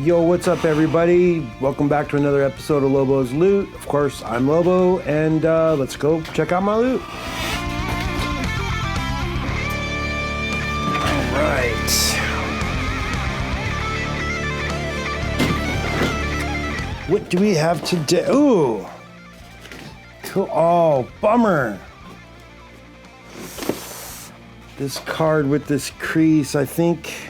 Yo, what's up, everybody? Welcome back to another episode of Lobo's Loot. Of course, I'm Lobo, and let's go check out my loot. All right. What do we have today? Ooh. Cool. Oh, bummer. This card with this crease, I think,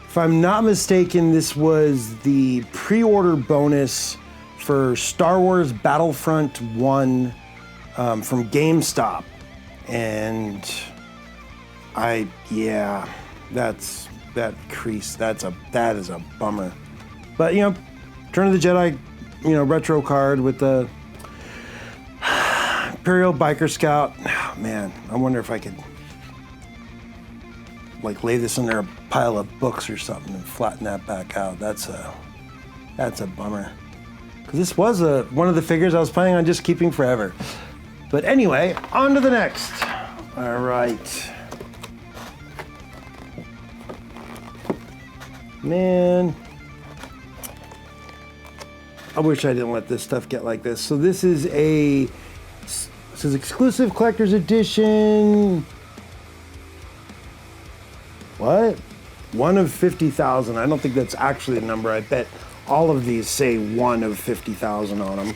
if I'm not mistaken, this was the pre-order bonus for Star Wars Battlefront 1 from GameStop. And that crease, that is a bummer. But, you know, Return of the Jedi, retro card with the Imperial Biker Scout. Oh, man, I wonder if I could lay this under a pile of books or something and flatten that back out. That's a bummer. Because this was one of the figures I was planning on just keeping forever. But anyway, on to the next. All right. Man. I wish I didn't let this stuff get like this. So this is exclusive collector's edition. What? 1 of 50,000. I don't think that's actually a number. I bet all of these say 1 of 50,000 on them.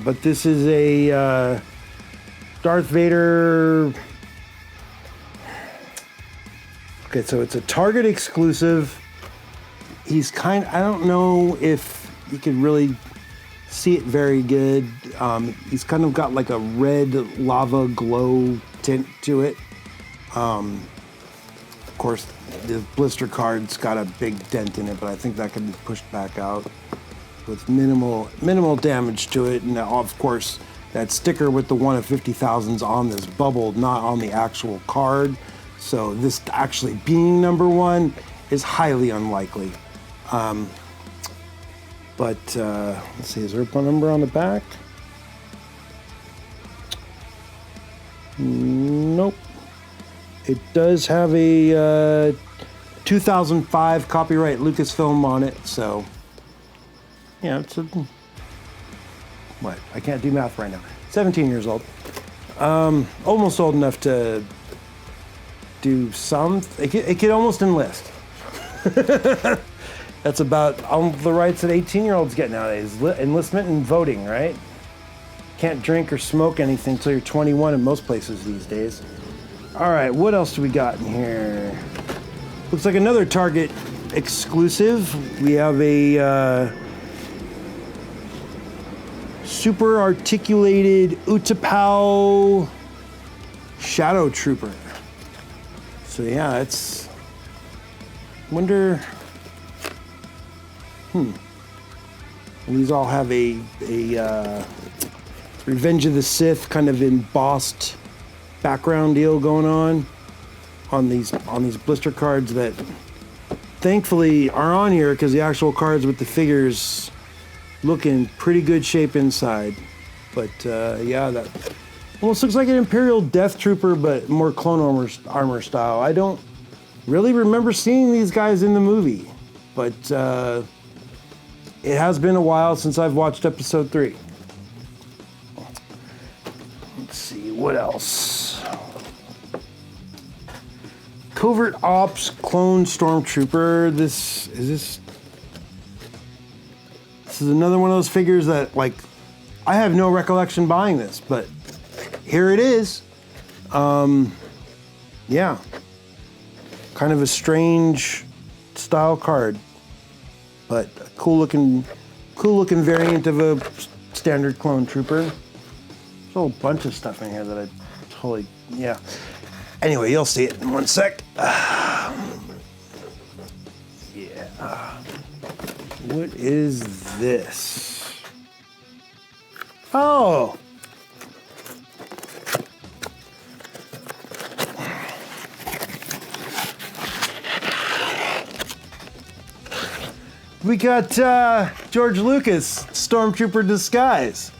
But this is a Darth Vader. Okay, so it's a Target exclusive. He's I don't know if you can really see it very good. He's kind of got like a red lava glow tint to it. Of course, the blister card's got a big dent in it, but I think that can be pushed back out with minimal damage to it. And of course, that sticker with the 1 of 50,000's on this bubble, not on the actual card. So this actually being number 1 is highly unlikely. But let's see, is there a number on the back? Nope. It does have a 2005 copyright Lucasfilm on it, so yeah, it's what? I can't do math right now. 17 years old. Almost old enough to do some. It could almost enlist. That's about all the rights that 18-year-olds get nowadays. Enlistment and voting, right? Can't drink or smoke anything until you're 21 in most places these days. All right, what else do we got in here? Looks like another Target exclusive. We have a super articulated Utapau Shadow Trooper. So yeah, it's. Wonder. These all have a Revenge of the Sith kind of embossed background deal going on these blister cards that thankfully are on here because the actual cards with the figures look in pretty good shape inside. But yeah, that almost looks like an Imperial Death Trooper, but more clone armor style. I don't really remember seeing these guys in the movie, but it has been a while since I've watched episode 3. Let's see, what else? Covert Ops Clone Stormtrooper. This is another one of those figures that, I have no recollection buying this, but here it is. Yeah. Kind of a strange style card, but a cool looking variant of a standard clone trooper. There's a whole bunch of stuff in here that I totally, yeah. Anyway, you'll see it in one sec. Yeah. What is this? Oh. We got George Lucas, Stormtrooper disguise.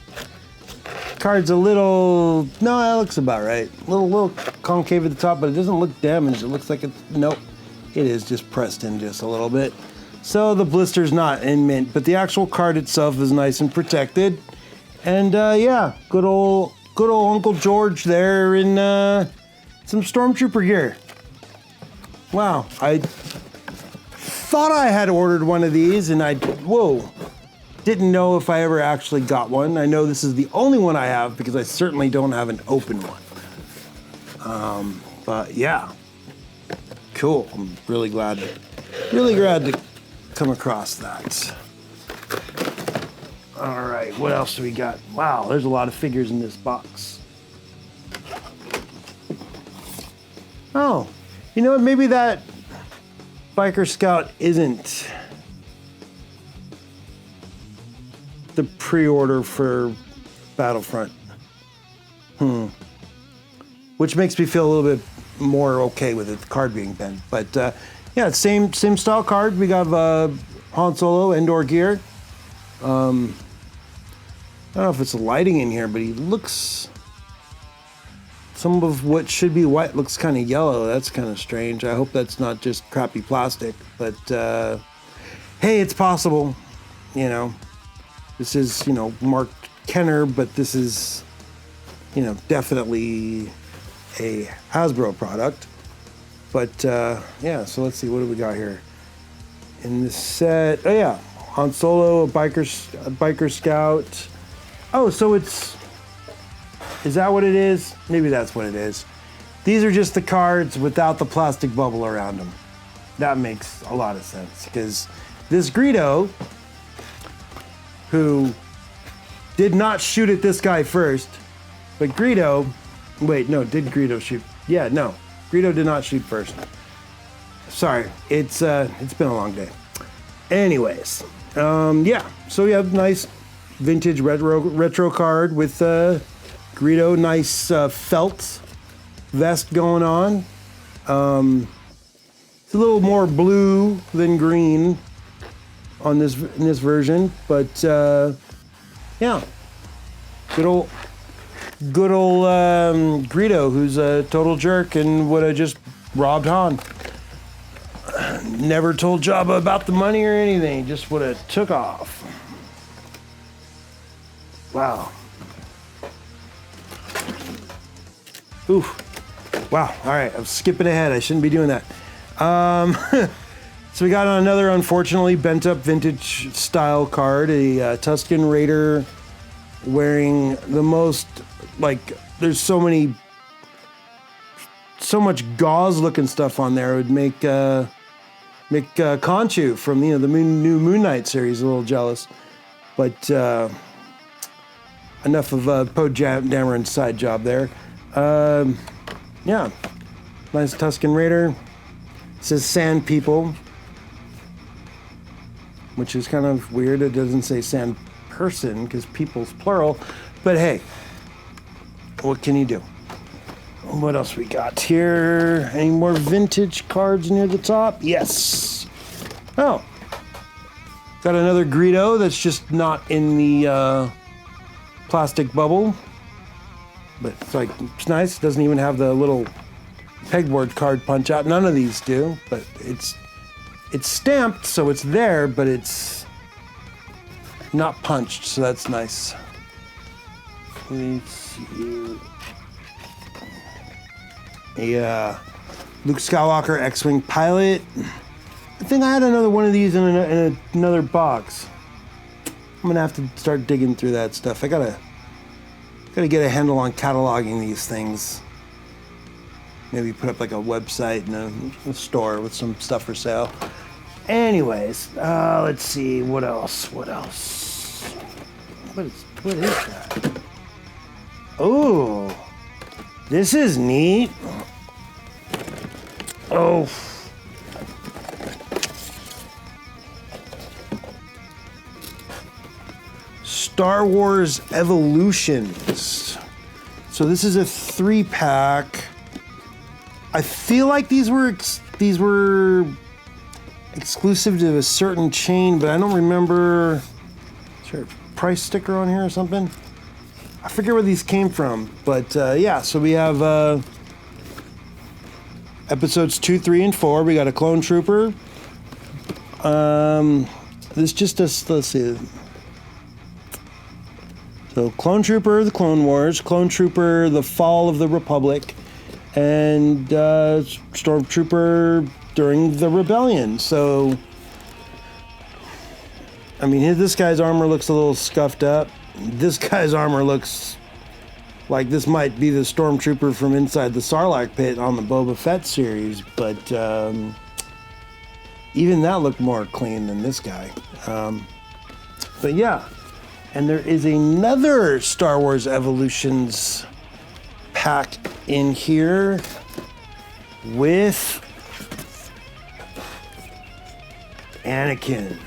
Card's a little, no, that looks about right. A little concave at the top, but it doesn't look damaged. It looks like it's, nope. It is just pressed in just a little bit. So the blister's not in mint, but the actual card itself is nice and protected. And yeah, good old Uncle George there in some Stormtrooper gear. Wow, I thought I had ordered one of these, and didn't know if I ever actually got one. I know this is the only one I have because I certainly don't have an open one. But yeah, cool. I'm really glad to come across that. All right, what else do we got? Wow, there's a lot of figures in this box. Oh, you know what? Maybe that Biker Scout isn't the pre-order for Battlefront. Which makes me feel a little bit more okay with it, the card being bent. But yeah, same style card. We got Han Solo indoor gear. I don't know if it's lighting in here, but he looks, some of what should be white looks kind of yellow. That's kind of strange. I hope that's not just crappy plastic, but hey, it's possible. You know, this is, you know, Mark Kenner, but this is, you know, definitely a Hasbro product. But yeah, so let's see, what do we got here in this set? Oh yeah, Han Solo, a biker scout. Oh, so is that what it is? Maybe that's what it is. These are just the cards without the plastic bubble around them. That makes a lot of sense, because this Greedo, who did not shoot at this guy first, but Greedo, wait, no, did Greedo shoot? Yeah, no, Greedo did not shoot first. Sorry, it's been a long day. Anyways, yeah, so we have nice vintage retro card with Greedo, nice felt vest going on. It's a little more blue than green on in this version, but yeah, good old Greedo, who's a total jerk and would have just robbed Han. Never told Jabba about the money or anything, just would have took off. Wow. Oof. Wow. All right, I'm skipping ahead. I shouldn't be doing that. So we got another, unfortunately, bent up vintage style card, a Tusken Raider wearing the most, like, there's so much gauze looking stuff on there. It would make Conchu from, you know, the new Moon Knight series a little jealous. But enough of Poe Dameron's side job there. Yeah, nice Tusken Raider. It says Sand People, which is kind of weird. It doesn't say Sand Person because people's plural. But hey, what can you do? What else we got here? Any more vintage cards near the top? Yes. Oh, got another Greedo that's just not in the plastic bubble, but it's nice. It doesn't even have the little pegboard card punch out. None of these do, but it's stamped, so it's there, but it's not punched, so that's nice. Let's see. Yeah, Luke Skywalker X-Wing pilot. I think I had another one of these in another box. I'm gonna have to start digging through that stuff. I gotta get a handle on cataloging these things. Maybe put up like a website and a store with some stuff for sale. Anyways, let's see, what else? What is that? Oh, this is neat. Oh. Star Wars Evolutions. So this is a 3-pack. I feel like these were exclusive to a certain chain, but I don't remember. Is there a price sticker on here or something? I forget where these came from, but yeah. So we have episodes 2, 3, and 4. We got a Clone Trooper, This just does, let's see. So Clone Trooper, The Clone Wars, Clone Trooper, The Fall of the Republic, and Stormtrooper during the Rebellion. So, I mean, this guy's armor looks a little scuffed up. This guy's armor looks like this might be the Stormtrooper from inside the Sarlacc pit on the Boba Fett series, but even that looked more clean than this guy. But yeah. And there is another Star Wars Evolutions pack in here with Anakin.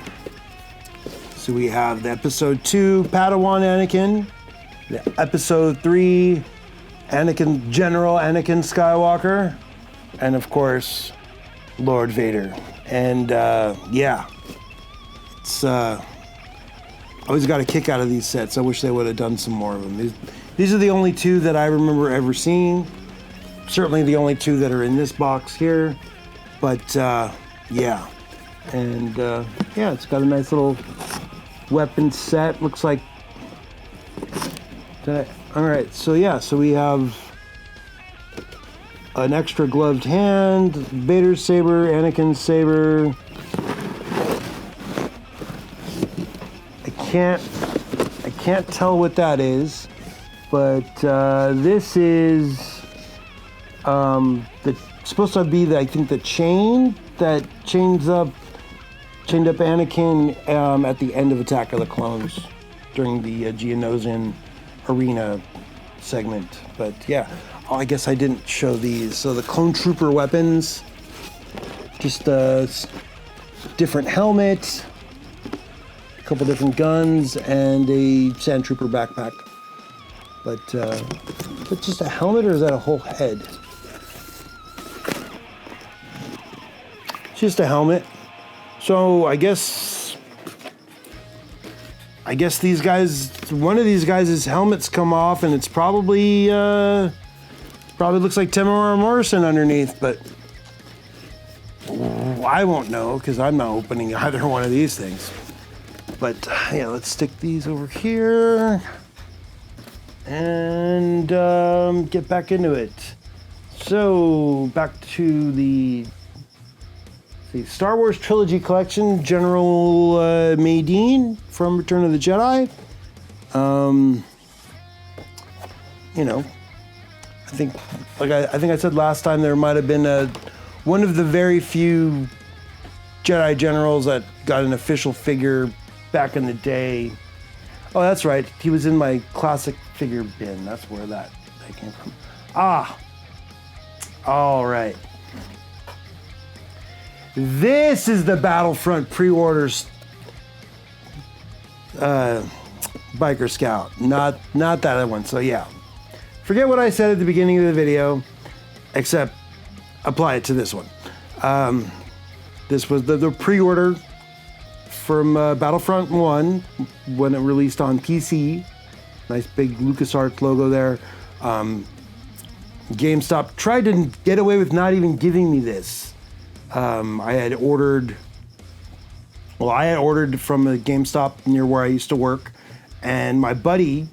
So we have the Episode 2 Padawan Anakin, the Episode 3 General Anakin Skywalker, and of course, Lord Vader. And yeah, it's... I always got a kick out of these sets. I wish they would have done some more of them. These are the only two that I remember ever seeing. Certainly the only two that are in this box here. But yeah. And yeah, it's got a nice little weapon set. Looks like... Alright, so yeah, so we have an extra gloved hand, Vader's saber, Anakin's saber. I can't tell what that is, but this is supposed to be I think the chain that chained up Anakin at the end of Attack of the Clones during the Geonosian arena segment. But yeah, oh, I guess I didn't show these. So the Clone Trooper weapons, just a different helmet, couple different guns, and a Sand Trooper backpack. But is it just a helmet or is that a whole head? It's just a helmet. So I guess these guys, one of these guys' helmets come off, and it's probably looks like Tamara Morrison underneath, but I won't know because I'm not opening either one of these things. But yeah, let's stick these over here and get back into it. So back to the Star Wars Trilogy Collection, General Madine from Return of the Jedi. You know, I think I said last time, there might have been one of the very few Jedi generals that got an official figure back in the day. Oh, that's right. He was in my classic figure bin. That's where that came from. Ah, all right. This is the Battlefront pre-orders Biker Scout, not that other one. So yeah, forget what I said at the beginning of the video, except apply it to this one. This was the pre-order from Battlefront 1 when it released on PC. Nice big LucasArts logo there. GameStop tried to get away with not even giving me this. I had ordered from a GameStop near where I used to work, and my buddy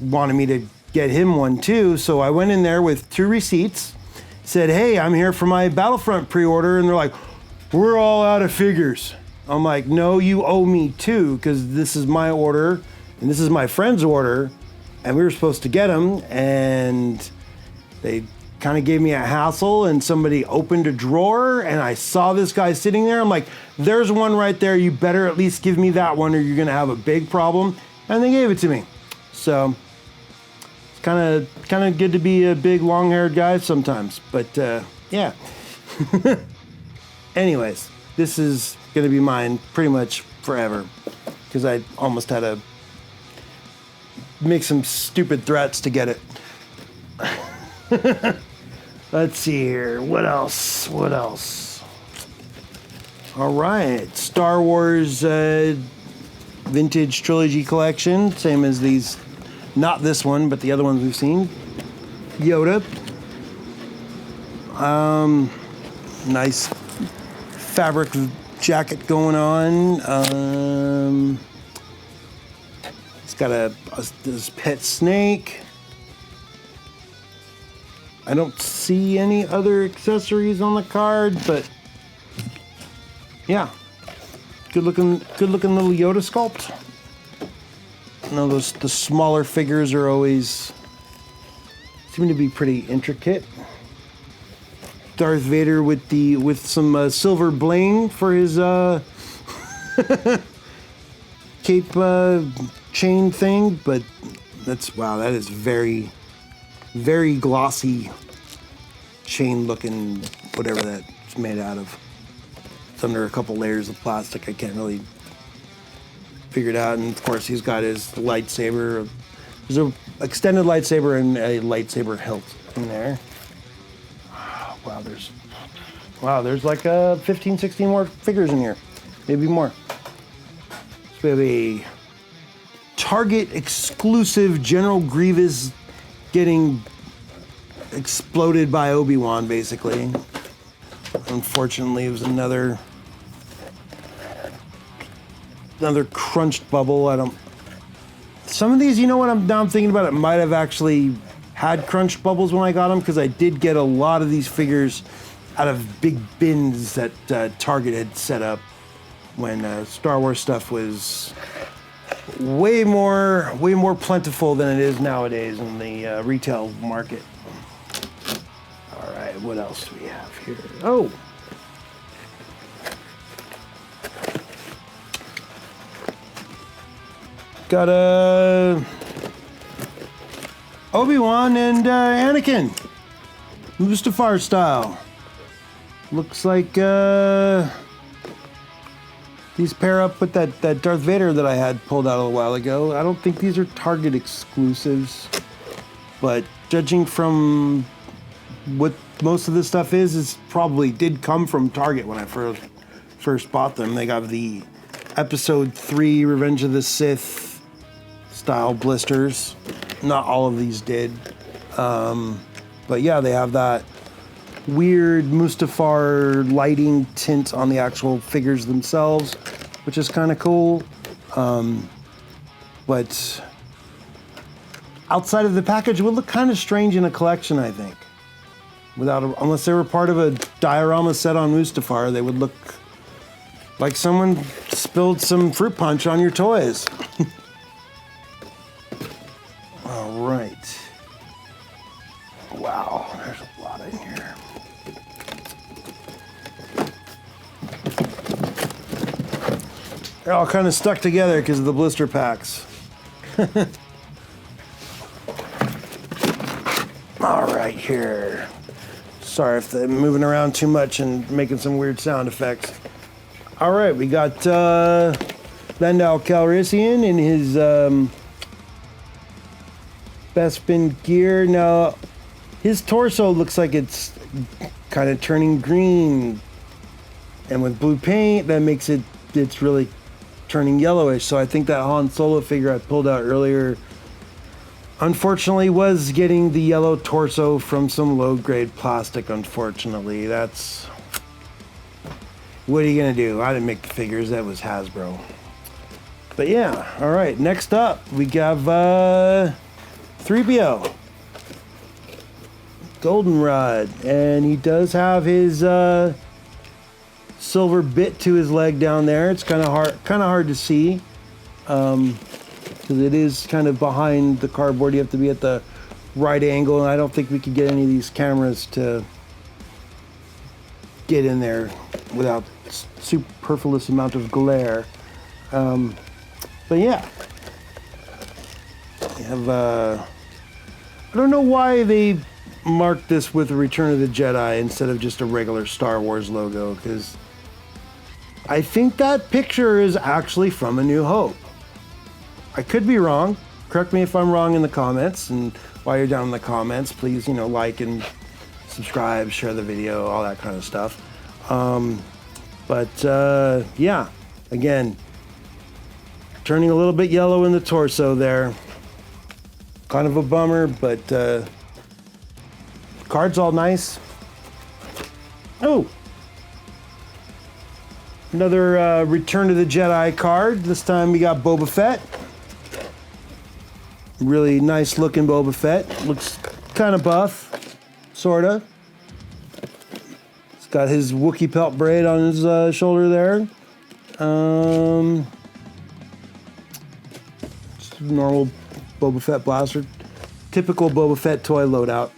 wanted me to get him one too, so I went in there with 2 receipts, said, hey, I'm here for my Battlefront pre-order, and they're like, we're all out of figures. I'm like, no, you owe me 2, because this is my order, and this is my friend's order, and we were supposed to get them, and they kind of gave me a hassle, and somebody opened a drawer, and I saw this guy sitting there. I'm like, there's one right there. You better at least give me that one, or you're going to have a big problem. And they gave it to me. So it's kind of good to be a big long-haired guy sometimes. But yeah. Anyways, this is going to be mine pretty much forever, because I almost had to make some stupid threats to get it. Let's see here. What else? All right. Star Wars Vintage Trilogy Collection. Same as these. Not this one, but the other ones we've seen. Yoda. Nice fabric jacket going on. It's got this pet snake. I don't see any other accessories on the card, but yeah, good looking little Yoda sculpt. I know the smaller figures are always seem to be pretty intricate. Darth Vader with some silver bling for his cape chain thing, but that is very, very glossy chain looking, whatever that's made out of. It's under a couple layers of plastic. I can't really figure it out. And of course, he's got his lightsaber. There's an extended lightsaber and a lightsaber hilt in there. Wow, there's like 15, 16 more figures in here. Maybe more. So we have a Target exclusive General Grievous getting exploded by Obi-Wan, basically. Unfortunately, it was another crunched bubble. Some of these, you know what, now I'm thinking about it, might have actually had crunched bubbles when I got them, because I did get a lot of these figures out of big bins that Target had set up when Star Wars stuff was way more plentiful than it is nowadays in the retail market. All right, what else do we have here? Oh, got a Obi-Wan and Anakin, Mustafar style. Looks like these pair up with that Darth Vader that I had pulled out a while ago. I don't think these are Target exclusives, but judging from what most of this stuff is probably did come from Target when I first bought them. They got the Episode 3 Revenge of the Sith style blisters. Not all of these did. But yeah, they have that weird Mustafar lighting tint on the actual figures themselves, which is kind of cool. But outside of the package, it would look kind of strange in a collection, I think. Unless they were part of a diorama set on Mustafar, they would look like someone spilled some fruit punch on your toys. All right. Wow, there's a lot in here. They're all kind of stuck together because of the blister packs. All right, here. Sorry if I'm moving around too much and making some weird sound effects. All right, we got Lando Calrissian in his Bespin gear. Now, his torso looks like it's kind of turning green, and with blue paint, that makes it's really turning yellowish. So I think that Han Solo figure I pulled out earlier, unfortunately, was getting the yellow torso from some low-grade plastic, unfortunately. What are you gonna do? I didn't make the figures, that was Hasbro. But yeah, all right, next up, we have 3PO. Goldenrod, and he does have his silver bit to his leg down there. It's kind of hard to see, because it is kind of behind the cardboard. You have to be at the right angle, and I don't think we could get any of these cameras to get in there without superfluous amount of glare. But yeah, we have I don't know why they marked this with Return of the Jedi instead of just a regular Star Wars logo, because I think that picture is actually from A New Hope. I could be wrong. Correct me if I'm wrong in the comments, and while you're down in the comments, please, like and subscribe, share the video, all that kind of stuff. Yeah, again, turning a little bit yellow in the torso there. Kind of a bummer, but card's all nice. Oh, Another Return of the Jedi card. This time we got Boba Fett. Really nice looking Boba Fett. Looks kind of buff, sorta. He's got his Wookiee pelt braid on his shoulder there. Just normal Boba Fett blaster. Typical Boba Fett toy loadout.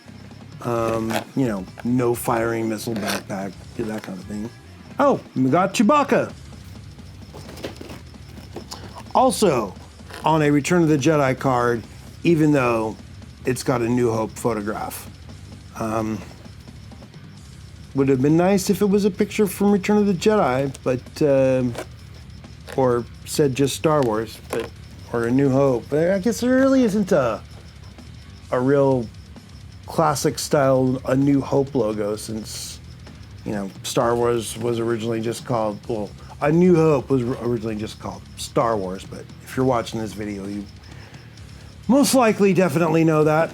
You know, no firing missile backpack, that kind of thing. Oh, we got Chewbacca. Also, on a Return of the Jedi card, even though it's got a New Hope photograph. Would have been nice if it was a picture from Return of the Jedi, but, or said just Star Wars, but, or a New Hope. But I guess there really isn't a real classic style A New Hope logo, since, you know, Star Wars was originally just called, well, A New Hope was originally just called Star Wars, but if you're watching this video, you most likely definitely know that.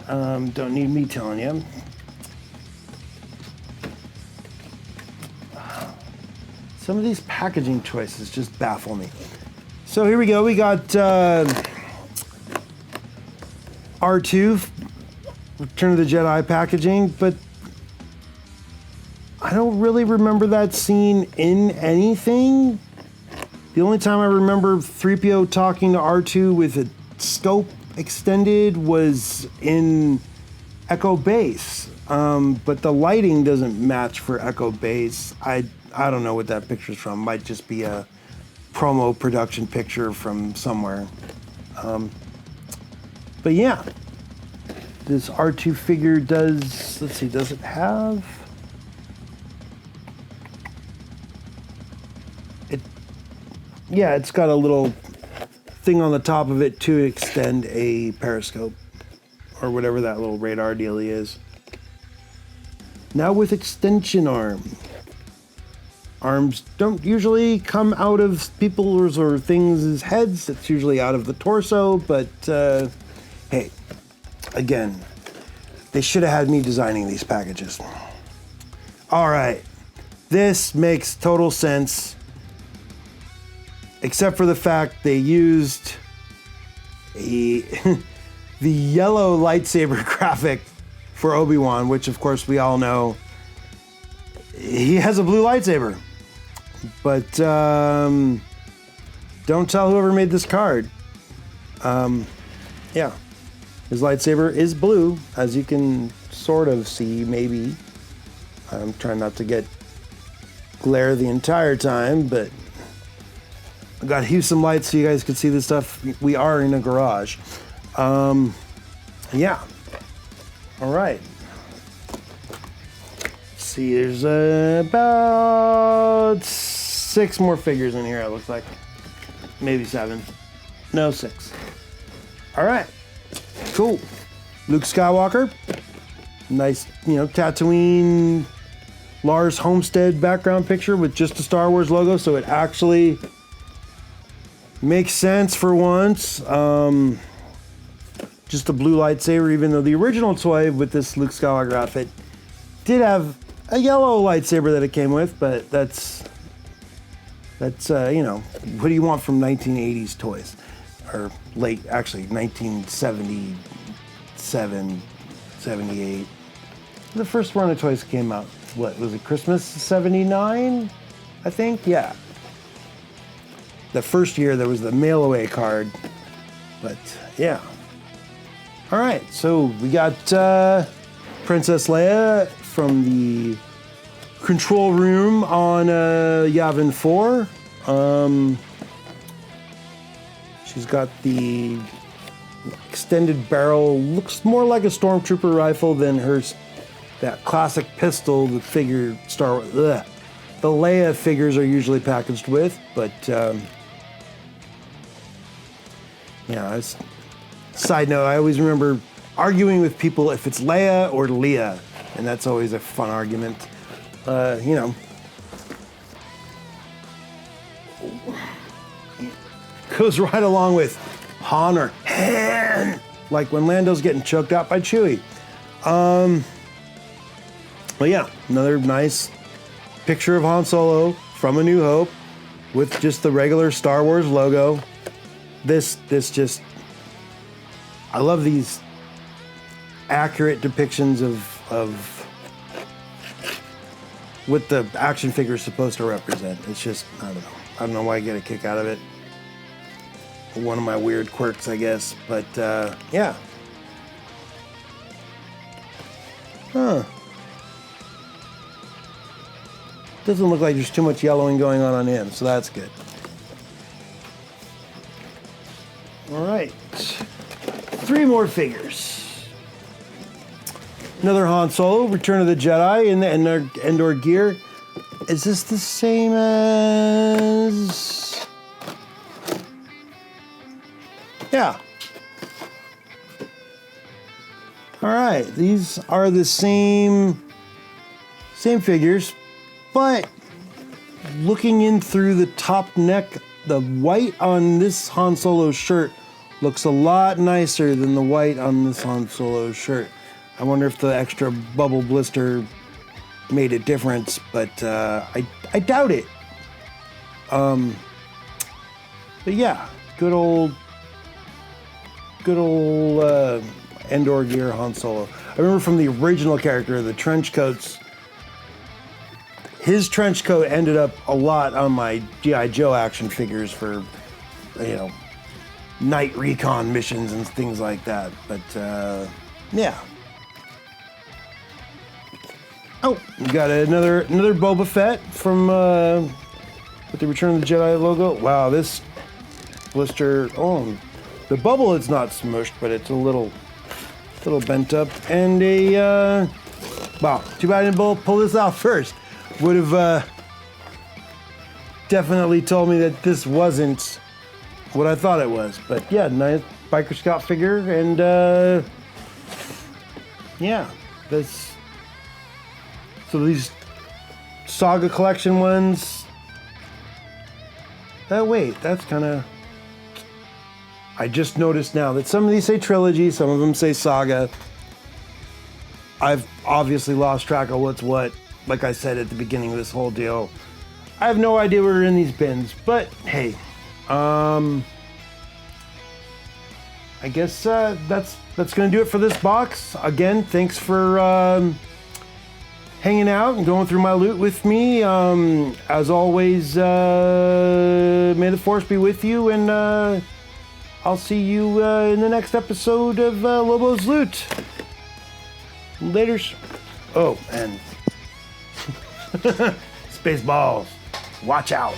Don't need me telling you. Some of these packaging choices just baffle me. So here we go, we got R2, Return of the Jedi packaging, but I don't really remember that scene in anything. The only time I remember 3PO talking to R2 with a scope extended was in Echo Base, but the lighting doesn't match for Echo Base. I don't know what that picture's from. Might just be a promo production picture from somewhere. But yeah, this R2 figure does, let's see, does it have? Yeah, it's got a little thing on the top of it to extend a periscope, or whatever that little radar dealie is. Now with extension arm. Arms don't usually come out of people's or things' heads. It's usually out of the torso, but hey, again, they should have had me designing these packages. All right, this makes total sense, except for the fact they used the yellow lightsaber graphic for Obi-Wan, which of course we all know he has a blue lightsaber. But don't tell whoever made this card. Yeah, his lightsaber is blue, as you can sort of see, maybe. I'm trying not to get glare the entire time, but I got to use some lights so you guys can see this stuff. We are in a garage. Yeah. All right. Let's see, there's about 6 more figures in here, it looks like. Maybe 7. No, 6. All right. Cool. Luke Skywalker. Nice, you know, Tatooine, Lars Homestead background picture with just a Star Wars logo, so it actually makes sense for once. Just a blue lightsaber, even though the original toy with this Luke Skywalker outfit did have a yellow lightsaber that it came with, but that's you know, what do you want from 1980s toys? Or late, actually, 1977, 78. The first run of toys came out, what, was it Christmas 79? I think, yeah. The first year there was the mail away card, but yeah. All right, so we got Princess Leia from the control room on Yavin 4. She's got the extended barrel, looks more like a Stormtrooper rifle than that classic pistol the figure Star Wars. The Leia figures are usually packaged with, but yeah. Side note, I always remember arguing with people if it's Leia or Leia, and that's always a fun argument. You know, goes right along with Han or Han, like when Lando's getting choked out by Chewie. But yeah, another nice picture of Han Solo from A New Hope with just the regular Star Wars logo. This just, I love these accurate depictions of what the action figure is supposed to represent. It's just, I don't know why I get a kick out of it. One of my weird quirks, I guess, but yeah. Huh. Doesn't look like there's too much yellowing going on him, so that's good. All right. 3 more figures. Another Han Solo, Return of the Jedi, and the Endor gear. Is this the same as... Yeah. All right, these are the same figures, but looking in through the top neck, the white on this Han Solo shirt looks a lot nicer than the white on this Han Solo shirt. I wonder if the extra bubble blister made a difference, but I doubt it. But yeah, good old Endor gear Han Solo. I remember from the original character, the trench coats. His trench coat ended up a lot on my G.I. Joe action figures for, night recon missions and things like that. But yeah. Oh, we got another Boba Fett from with the Return of the Jedi logo. Wow, this blister. Oh, the bubble is not smushed, but it's a little bent up. And wow, too bad I didn't pull this out first. Would have definitely told me that this wasn't what I thought it was. But yeah, nice Biker Scout figure, and yeah, this. So these Saga collection ones. Oh wait, that's kind of. I just noticed now that some of these say Trilogy, some of them say Saga. I've obviously lost track of what's what. Like I said at the beginning of this whole deal, I have no idea where in these bins. But hey, I guess that's gonna do it for this box. Again, thanks for hanging out and going through my loot with me. As always, may the Force be with you, and I'll see you in the next episode of Lobo's Loot. Laters. Oh, and Spaceballs, watch out.